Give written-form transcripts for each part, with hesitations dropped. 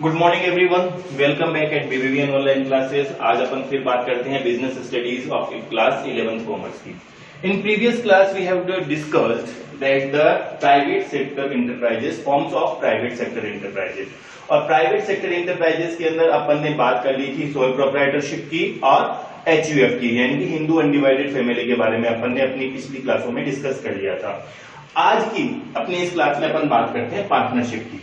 Good morning everyone, welcome back at BBVN online classes. आज अपन फिर बात करते हैं business studies of class 11th commerce की। In previous class we have discussed that the private sector enterprises, forms of private sector enterprises. और private sector enterprises के अंदर अपन ने बात कर ली थी सोल प्रोप्राइटरशिप की और एचयूएफ की, यानी कि हिंदू अनडिवाइडेड फैमिली के बारे में अपन ने अपनी पिछली क्लासों में डिस्कस कर लिया था। आज की अपनी इस क्लास में अपन बात करते हैं पार्टनरशिप की।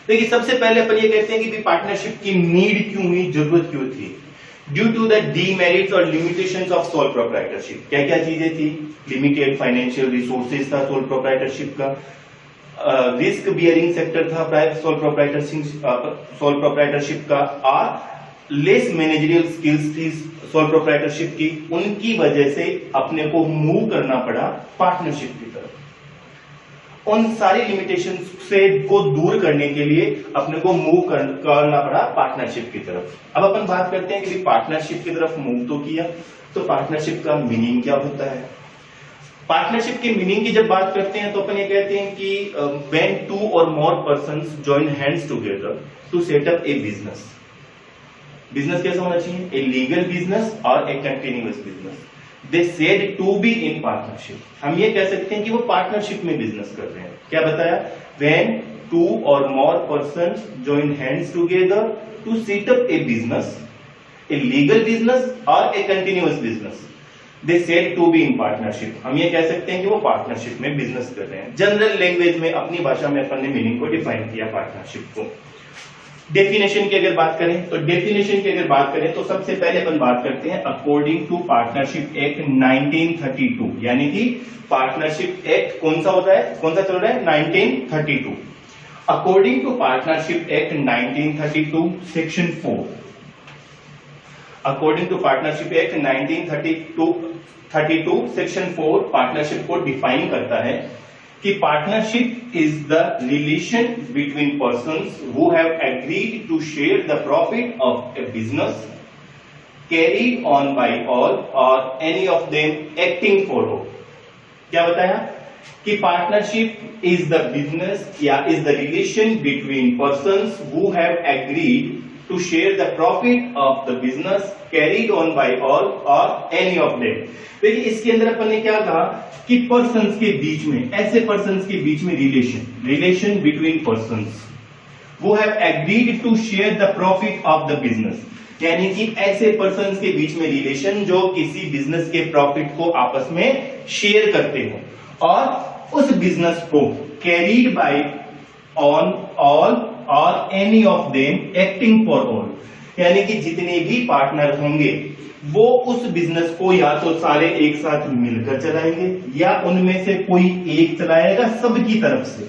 देखिए, सबसे पहले अपन ये कहते हैं कि पार्टनरशिप की नीड क्यों हुई, जरूरत क्यों थी। ड्यू टू द डीमेरिट्स और लिमिटेशंस ऑफ सोल प्रोप्राइटरशिप। क्या क्या चीजें थी? लिमिटेड फाइनेंशियल रिसोर्सेज था सोल प्रोप्राइटरशिप का, रिस्क बियरिंग सेक्टर था सोल प्रोप्राइटरशिप का, और लेस मैनेजरियल स्किल्स थी सोल प्रोप्राइटरशिप की। उनकी वजह से अपने को मूव करना पड़ा पार्टनरशिप की तरफ। उन सारी लिमिटेशन से को दूर करने के लिए अपने को मूव करना पड़ा पार्टनरशिप की तरफ। अब अपन बात करते हैं कि पार्टनरशिप की तरफ मूव तो किया, तो पार्टनरशिप का मीनिंग क्या होता है। पार्टनरशिप की मीनिंग की जब बात करते हैं तो अपन ये कहते हैं कि व्हेन टू और more persons join hands together to set up a business. Business कैसा होना चाहिए? ए लीगल बिजनेस और a continuous business. They said to be in partnership। हम ये कह सकते हैं कि वो पार्टनरशिप में बिजनेस कर रहे हैं। क्या बताया? When two or more persons join hands together to set up a business, a legal business or a continuous business, they said to be in partnership। हम ये कह सकते हैं कि वो पार्टनरशिप में बिजनेस कर रहे हैं। जनरल लैंग्वेज में, अपनी भाषा में अपन ने मीनिंग को डिफाइन किया पार्टनरशिप को। डेफिनेशन की अगर बात करें तो सबसे पहले अपन बात करते हैं अकॉर्डिंग टू पार्टनरशिप एक्ट 1932, यानी कि पार्टनरशिप एक्ट कौन सा होता है, कौन सा चल रहा है? 1932। According to partnership act 1932 section 4, according to partnership act 1932 section 4 partnership को डिफाइन करता है कि partnership is the relation between persons who have agreed to share the profit of a business carried on by all और any of them acting for all. क्या बताया? कि partnership is the business या is the relation between persons who have agreed to share the profit of the business carried on by all और any of them. देखिए, इसके अंदर अपन ने क्या कहा कि पर्संस के बीच में, ऐसे पर्संस के बीच में रिलेशन बिटवीन पर्संस वो have agreed to share the profit of the business, यानी कि ऐसे पर्संस के बीच में रिलेशन जो किसी बिजनेस के प्रॉफिट को आपस में शेयर करते हो और उस बिजनेस को कैरीड बाय ऑन ऑल और any of them acting for all, यानी कि जितने भी पार्टनर होंगे वो उस बिजनेस को या तो सारे एक साथ मिलकर चलाएंगे या उनमें से कोई एक चलाएगा। सबकी तरफ से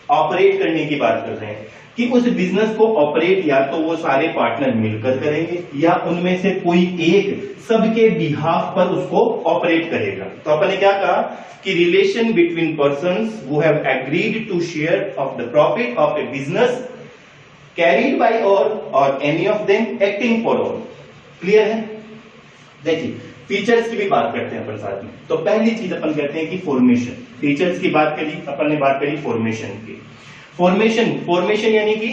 ऑपरेट करने की बात कर रहे हैं कि उस बिजनेस को ऑपरेट या तो वो सारे पार्टनर मिलकर करेंगे या उनमें से कोई एक सबके बिहाफ पर उसको ऑपरेट करेगा। तो अपन ने क्या कहा कि relation between persons who have agreed to share of the profit of a business carried by all और any of them acting for all. Clear है? देखिए, फीचर्स की भी बात करते हैं अपन साथ में। तो पहली चीज अपन कहते हैं कि फॉर्मेशन। फीचर्स की बात करी, अपन ने बात करी फॉर्मेशन की। फॉर्मेशन यानी कि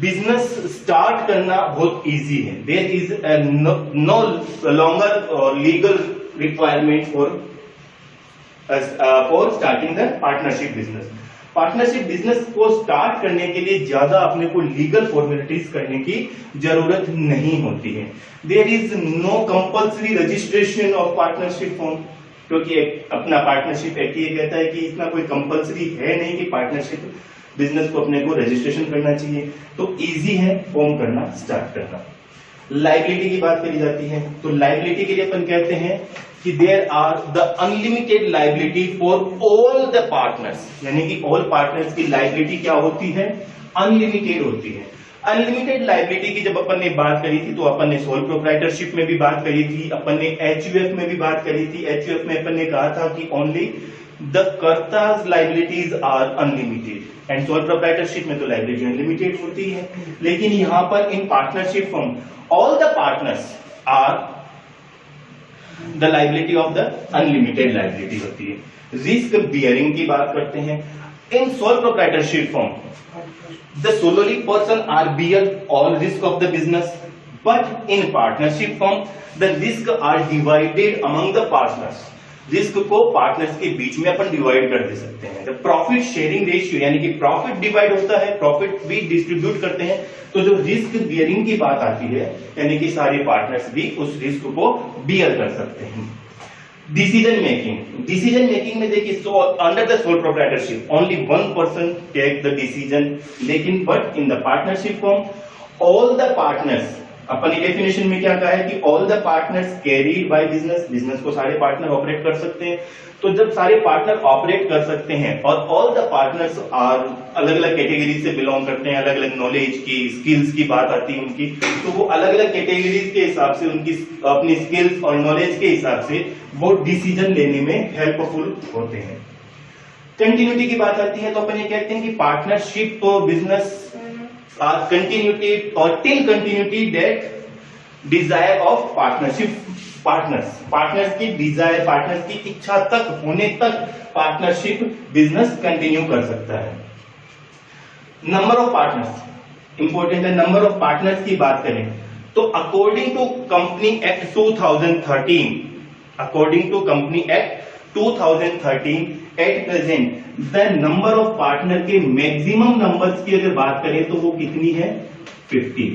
बिजनेस स्टार्ट करना बहुत इजी है। There is no longer legal requirement for starting the partnership business. Partnership business को स्टार्ट करने के लिए ज्यादा अपने को लीगल फॉर्मेलिटीज करने की जरूरत नहीं होती है। There is no compulsory registration of partnership form, क्योंकि अपना पार्टनरशिप एक्ट ये कहता है कि इतना कोई कंपल्सरी है नहीं कि पार्टनरशिप बिजनेस को अपने को रजिस्ट्रेशन करना चाहिए। तो इजी है फॉर्म करना, स्टार्ट करना। लायबिलिटी की बात करी जाती है, तो लायबिलिटी के लिए अपन कहते हैं कि there are the unlimited liability for all the partners, यानी कि ऑल पार्टनर्स की लायबिलिटी क्या होती है? अनलिमिटेड होती है। अनलिमिटेड लायबिलिटी की जब अपन ने बात करी थी तो अपन ने सोल प्रोप्राइटरशिप में भी बात करी थी, अपन ने एचयूएफ में भी बात करी थी। एचयूएफ में अपन ने कहा था कि only the karta's liabilities are unlimited and sole proprietorship में तो लायबिलिटी अनलिमिटेड होती है। लेकिन यहां पर in partnership form all the partners are the liability of the unlimited liability होती है। रिस्क बियरिंग की बात करते हैं। In sole proprietorship firm, the solely person are bear all risk of the business, but in partnership firm, the risk are divided among the partners. Risk को partners के बीच में अपन डिवाइड कर दे सकते हैं। जब प्रॉफिट शेयरिंग रेशियो यानी कि प्रॉफिट डिवाइड होता है, प्रॉफिट भी डिस्ट्रीब्यूट करते हैं, तो जो रिस्क बियरिंग की बात आती है यानी कि सारे पार्टनर्स भी उस रिस्क को बियर कर सकते हैं। डिसीजन मेकिंग में देखिए, under the sole proprietorship only one person take the decision, लेकिन but in the partnership form all the partners, अपनी डेफिनेशन में क्या कहा है कि all the partners carried by business को सारे पार्टनर ऑपरेट कर सकते हैं। तो जब सारे पार्टनर ऑपरेट कर सकते हैं और ऑल द पार्टनर्स आर अलग अलग कैटेगरी से बिलोंग करते हैं, अलग अलग नॉलेज की, स्किल्स की बात आती है उनकी, तो वो अलग अलग कैटेगरीज के हिसाब से उनकी अपनी स्किल्स और नॉलेज के हिसाब से वो डिसीजन लेने में हेल्पफुल होते हैं। कंटिन्यूटी की बात आती है तो अपन ये कहते हैं कि पार्टनरशिप बिजनेस आर कंटिन्यूटी और till continuity that desire of partnership partners की डिजायर, पार्टनर्स की इच्छा तक होने तक पार्टनरशिप बिजनेस कंटिन्यू कर सकता है। नंबर ऑफ पार्टनर्स इंपॉर्टेंट है। नंबर ऑफ पार्टनर्स की बात करें तो according to company act 2013 at present the number of partner के मैक्सिमम नंबर्स की अगर बात करें तो वो कितनी है? 50।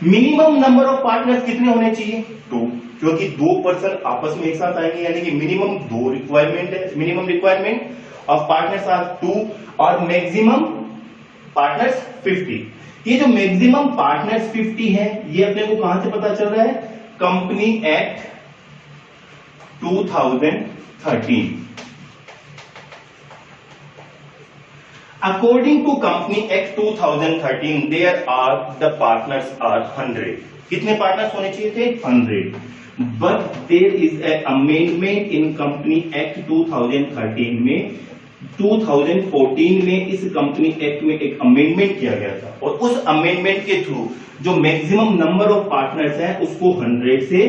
मिनिमम नंबर ऑफ पार्टनर्स कितने होने चाहिए? 2, क्योंकि 2 पर्सन आपस में एक साथ आएंगे, यानी कि मिनिमम 2 रिक्वायरमेंट है। Minimum requirement of partners are 2 और मैक्सिमम पार्टनर्स 50। ये जो मैक्सिमम पार्टनर्स 50 है, ये अपने को कहां से पता चल रहा है? Company act 2013। According to Company Act 2013, there are the partners are 100. कितने पार्टनर्स होने चाहिए थे? 100. But there is an amendment in Company Act 2013 में 2014 में इस कंपनी एक्ट में एक अमेंडमेंट किया गया था और उस अमेंडमेंट के थ्रू जो मैक्सिमम नंबर ऑफ पार्टनर्स हैं उसको 100 से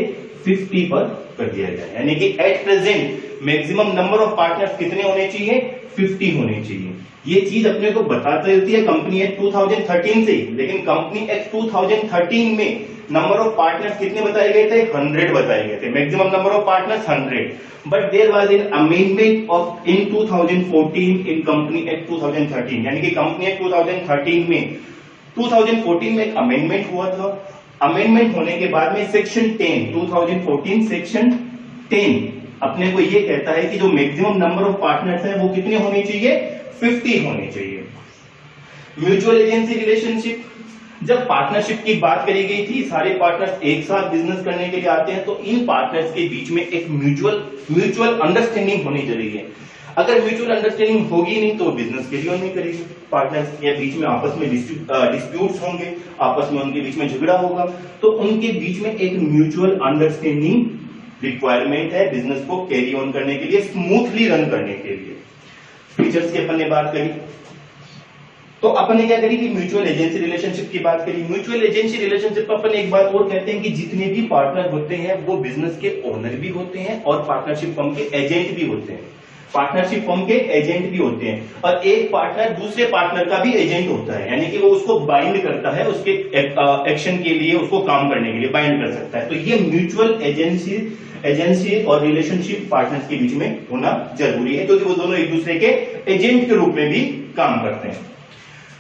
50 पर कर दिया गया, यानी कि at present maximum number of partners कितने होने चाहिए? 50 होने चाहिए। ये चीज अपने को बताती रहती है कंपनी एक्ट 2013 से, लेकिन कंपनी एक्ट 2013 में नंबर ऑफ पार्टनर्स कितने बताए गए थे? 100 बताए गए थे। Maximum number of partners 100, but there was an amendment of in 2014 in company act 2013, यानी कि कंपनी एक्ट 2013 में 2014 में एक अमेंडमेंट हुआ था। अमेंडमेंट होने के बाद में सेक्शन 10 2014 सेक्शन 10 अपने को ये कहता है कि जो मैक्सिमम नंबर ऑफ पार्टनर्स हैं वो कितने होने चाहिए? 50 होने चाहिए। म्यूचुअल एजेंसी रिलेशनशिप, जब पार्टनरशिप की बात करी गई थी, सारे पार्टनर्स एक साथ बिजनेस करने के लिए आते हैं, तो इन पार्टनर्स के बीच में एक म्यूचुअल अंडरस्टैंडिंग होनी जरूरी है। अगर म्यूचुअल अंडरस्टैंडिंग होगी नहीं तो बिजनेस कैरी ऑन नहीं करेगी। पार्टनर्स के बीच में आपस में डिस्प्यूट्स होंगे, आपस में उनके बीच में झगड़ा होगा, तो उनके बीच में एक म्यूचुअल अंडरस्टैंडिंग रिक्वायरमेंट है बिजनेस को कैरी ऑन करने के लिए, स्मूथली रन करने के लिए। फीचर्स की अपन ने बात करी, तो अपन ने क्या करी कि म्यूचुअल एजेंसी रिलेशनशिप की बात करी। म्यूचुअल एजेंसी रिलेशनशिप पर अपन एक बात और कहते हैं कि जितने भी पार्टनर होते हैं वो बिजनेस के ओनर भी होते हैं और पार्टनरशिप फर्म के एजेंट भी होते हैं। पार्टनरशिप फर्म के एजेंट भी होते हैं और एक पार्टनर दूसरे पार्टनर का भी एजेंट होता है, यानी कि वो उसको बाइंड करता है, उसके एक्शन के लिए, उसको काम करने के लिए बाइंड कर सकता है। तो ये म्यूचुअल एजेंसी और रिलेशनशिप पार्टनर्स के बीच में होना जरूरी है, क्योंकि वो दोनों एक दूसरे के एजेंट के रूप में भी काम करते हैं।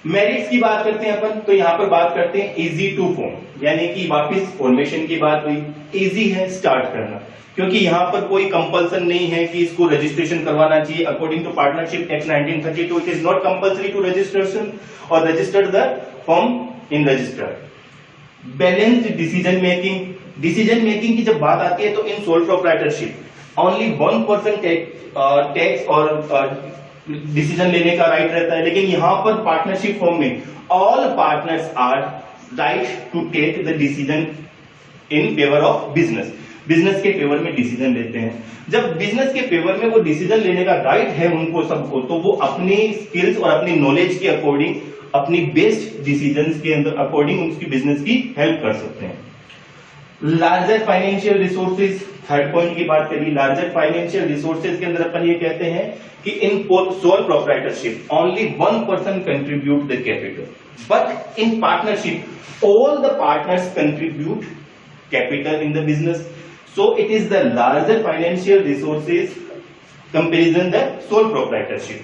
मेरिट्स की बात करते हैं अपन, तो यहां पर बात करते हैं इजी टू फॉर्म, यानी कि वापस फॉर्मेशन की बात हुई। इजी है स्टार्ट करना, क्योंकि यहां पर कोई कंपल्सन नहीं है कि इसको रजिस्ट्रेशन करवाना चाहिए। According to partnership act 1932 it is not compulsory to registration और registered the firm in register. Balanced decision making की जब बात आती है तो in sole proprietorship only one person takes और डिसीजन लेने का राइट रहता है, लेकिन यहां पर पार्टनरशिप फॉर्म में all partners are right to take the decision in favour of business के फेवर में डिसीजन लेते हैं। जब बिजनेस के फेवर में वो डिसीजन लेने का राइट है उनको सबको, तो वो अपनी स्किल्स और अपनी नॉलेज के अकॉर्डिंग अपनी बेस्ट डिसीजंस के अंदर अकॉर्डिंग उसकी बिजनेस की हेल्प कर सकते हैं। Larger financial resources, third point की बात करिए, लार्जर फाइनेंशियल रिसोर्सेज के अंदर अपन ये कहते हैं कि in sole proprietorship only one person contribute the capital, but in partnership all the partners contribute capital in the business. So it is the larger financial resources comparison the sole proprietorship.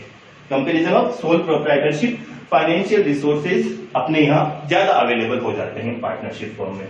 Comparison of sole proprietorship, financial resources अपने यहां ज्यादा available हो जाते हैं partnership form में.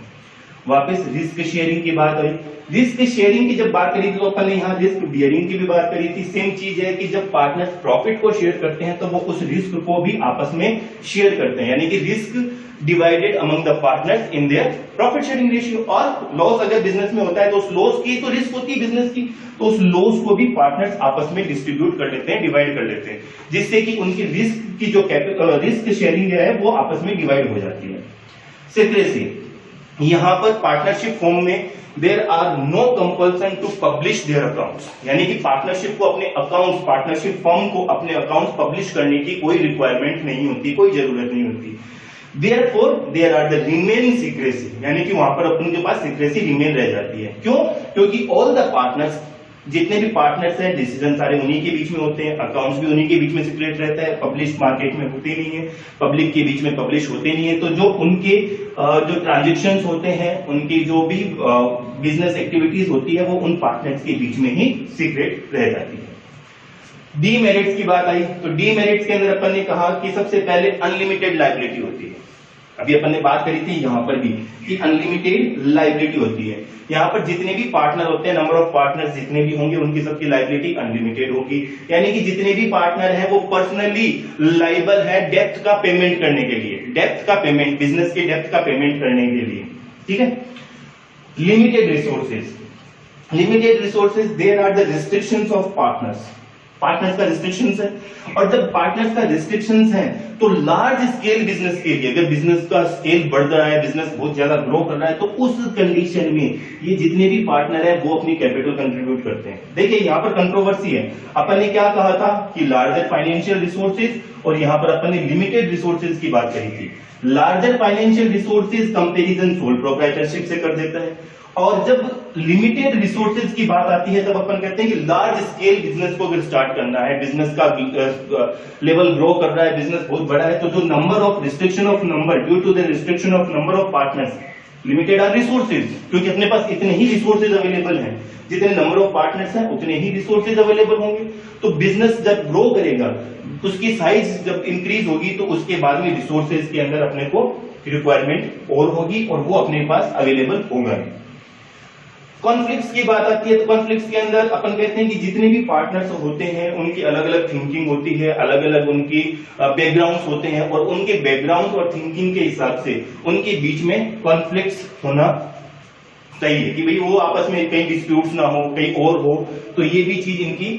वापस risk sharing की बात आई. रिस्क शेयरिंग की जब बात करी तो अपन ने यहाँ रिस्क बियरिंग की भी बात करी थी. सेम चीज है कि जब पार्टनर्स प्रॉफिट को शेयर करते हैं तो वो उस रिस्क को भी आपस में शेयर करते हैं, यानी कि risk divided among the partners in their profit sharing ratio. और लॉस अगर बिजनेस में होता है तो उस लॉस की तो रिस्क होती है बिजनेस की, तो उस लॉस को भी पार्टनर्स आपस में डिस्ट्रीब्यूट कर लेते हैं, डिवाइड कर लेते हैं, जिससे कि उनकी रिस्क की जो रिस्क शेयरिंग है वो आपस में डिवाइड हो जाती है. सीक्रेसी, यहां पर पार्टनरशिप फॉर्म में there are no compulsion to publish their accounts, यानी कि पार्टनरशिप को अपने अकाउंट्स, पार्टनरशिप फॉर्म को अपने अकाउंट्स पब्लिश करने की कोई रिक्वायरमेंट नहीं होती, कोई जरूरत नहीं होती. Therefore, there are the remain secrecy, यानी कि वहां पर अपन के पास secrecy remain रह जाती है. क्यों? क्योंकि all the partners, जितने भी पार्टनर्स हैं, डिसीजन सारे उन्हीं के बीच में होते हैं, अकाउंट्स भी उन्हीं के बीच में सीक्रेट रहता है, पब्लिश मार्केट में होते नहीं है, पब्लिक के बीच में पब्लिश होते नहीं है. तो जो उनके जो ट्रांजेक्शंस होते हैं, उनकी जो भी बिजनेस एक्टिविटीज होती है वो उन पार्टनर्स के बीच में ही सीक्रेट रह जाती है. डीमेरिट्स की बात आई तो डीमेरिट्स के अंदर अपन ने कहा कि सबसे पहले अनलिमिटेड लायबिलिटी होती है. अभी अपन ने बात करी थी यहां पर भी कि अनलिमिटेड लायबिलिटी होती है. यहां पर जितने भी पार्टनर होते हैं, नंबर ऑफ पार्टनर्स जितने भी होंगे उनकी सबकी लायबिलिटी अनलिमिटेड होगी, यानी कि जितने भी पार्टनर हैं वो पर्सनली लायबल है डेप्थ का पेमेंट करने के लिए, डेप्थ का पेमेंट, बिजनेस के डेप्थ का पेमेंट करने के लिए. ठीक है. Limited resources, limited resources, there are the restrictions of partners. Partners का रिस्ट्रिक्शंस है, और जब पार्टनर्स का रिस्ट्रिक्शंस है तो लार्ज स्केल बिजनेस के लिए, अगर बिजनेस का स्केल बढ़ रहा है, बिजनेस बहुत ज्यादा ग्रो कर रहा है, तो उस कंडीशन में ये जितने भी पार्टनर है वो अपनी कैपिटल कंट्रीब्यूट करते हैं. देखिए यहां पर कंट्रोवर्सी है. अपन ने क्या कहा था कि लार्जर फाइनेंशियल रिसोर्सेज, और यहां पर अपन ने लिमिटेड रिसोर्सेज की बात करी थी. Larger financial resources comparison sole proprietorship से कर देता है, और जब लिमिटेड रिसोर्सेज की बात आती है तब अपन कहते हैं कि लार्ज स्केल बिजनेस को अगर स्टार्ट करना है, बिजनेस का लेवल ग्रो कर रहा है, बिजनेस बहुत बड़ा है, तो जो number of restriction of number due to the restriction of number of partners, limited are resources, क्योंकि अपने पास इतने ही रिसोर्सेज अवेलेबल हैं, जितने नंबर ऑफ पार्टनर्स हैं उतने ही रिसोर्सेज अवेलेबल होंगे. तो बिजनेस जब ग्रो करेगा, उसकी साइज जब इंक्रीज होगी, तो उसके बाद में रिसोर्सेज के अंदर अपने को रिक्वायरमेंट और होगी, और वो अपने पास अवेलेबल होगा. कॉन्फ्लिक्ट्स की बात आती है तो कॉन्फ्लिक्ट्स के अंदर अपन कहते हैं कि जितने भी पार्टनर्स होते हैं उनकी अलग अलग थिंकिंग होती है, अलग अलग उनकी बैकग्राउंड्स होते हैं, और उनके बैकग्राउंड और थिंकिंग के हिसाब से उनके बीच में कॉन्फ्लिक्ट्स होना सही है कि भाई वो आपस में कहीं डिस्प्यूट्स ना हो, कहीं और हो. तो ये भी चीज इनकी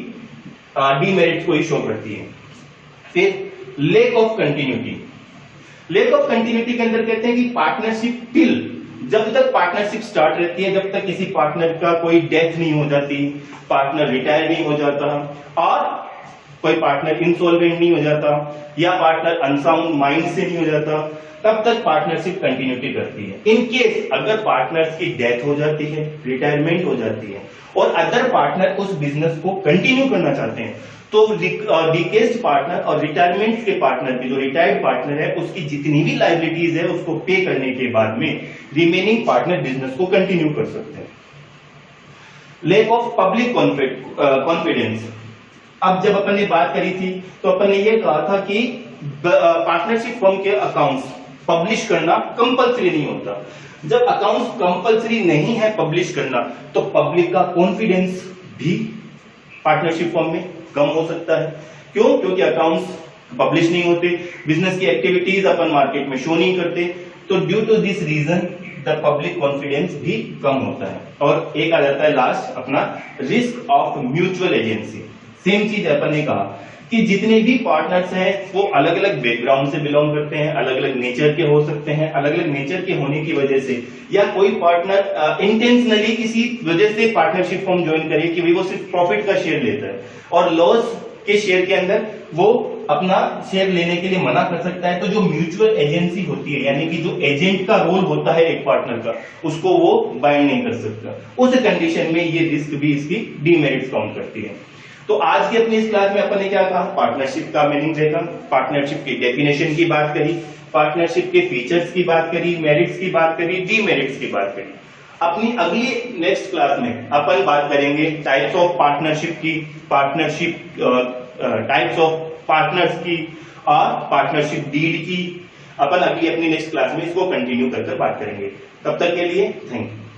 डीमेरिट्स को ही शो करती है. फिर lake of continuity. Lake of continuity के अंदर कहते हैं कि पार्टनरशिप टिल, जब तक पार्टनरशिप स्टार्ट रहती है, जब तक किसी पार्टनर का कोई डेथ नहीं हो जाती, पार्टनर रिटायर नहीं हो जाता, और कोई पार्टनर इंसॉल्वेंट नहीं हो जाता, या पार्टनर अनसाउंड माइंड से नहीं हो जाता, तब तक पार्टनरशिप कंटिन्यूटी करती है. इन केस अगर पार्टनर्स की डेथ हो जाती है, रिटायरमेंट हो जाती है, और अदर पार्टनर उस बिजनेस को कंटिन्यू करना चाहते हैं, तो डिकेस्ड पार्टनर और रिटायरमेंट के पार्टनर की, जो रिटायर्ड पार्टनर है, उसकी जितनी भी लायबिलिटीज है उसको पे करने के बाद में रिमेनिंग पार्टनर बिजनेस को कंटिन्यू कर सकते हैं. Lake of public confidence. अब जब अपन ने बात करी थी तो अपन ने ये कहा था कि पार्टनरशिप फर्म के अकाउंट्स पब्लिश करना कंपलसरी नहीं होता. जब अकाउंट्स कंपलसरी नहीं है पब्लिश करना, तो पब्लिक का कॉन्फिडेंस भी पार्टनरशिप फर्म में कम हो सकता है. क्यों? क्योंकि अकाउंट्स पब्लिश नहीं होते, बिजनेस की एक्टिविटीज अपन मार्केट में शो नहीं करते, तो due to this reason the public confidence भी कम होता है. और एक आ जाता है लास्ट अपना risk of mutual agency. Same चीज अपन ने कहा कि जितने भी पार्टनर्स हैं वो अलग अलग बैकग्राउंड से बिलोंग करते हैं, अलग अलग नेचर के हो सकते हैं. अलग अलग नेचर के होने की वजह से, या कोई पार्टनर इंटेंशनली किसी वजह से पार्टनरशिप फॉर्म ज्वाइन करे कि भाई वो सिर्फ प्रॉफिट का शेयर लेता है, और लॉस के शेयर के अंदर वो अपना शेयर लेने के लिए मना कर सकता है। तो जो म्यूचुअल एजेंसी होती है, यानी कि जो एजेंट का रोल होता है एक पार्टनर का, उसको वो बाइंड नहीं कर सकता। उस कंडीशन में ये रिस्क भी इसकी डीमेरिट्स काउंट करती है। तो आज की अपनी इस क्लास में अपन ने क्या कहा, पार्टनरशिप का मीनिंग देखा, पार्टनरशिप की डेफिनेशन की बात करी, पार्टनरशिप के फीचर्स की बात करी, मेरिट्स की बात करी, डीमेरिट्स की बात करी। अपनी अगली नेक्स्ट क्लास में अपन बात करेंगे टाइप्स ऑफ पार्टनरशिप की, पार्टनरशिप टाइप्स ऑफ पार्टनर्स की और पार्टनरशिप डीड की। अपन अगली अपनी नेक्स्ट क्लास में इसको कंटिन्यू कर बात करेंगे। तब तक के लिए थैंक यू।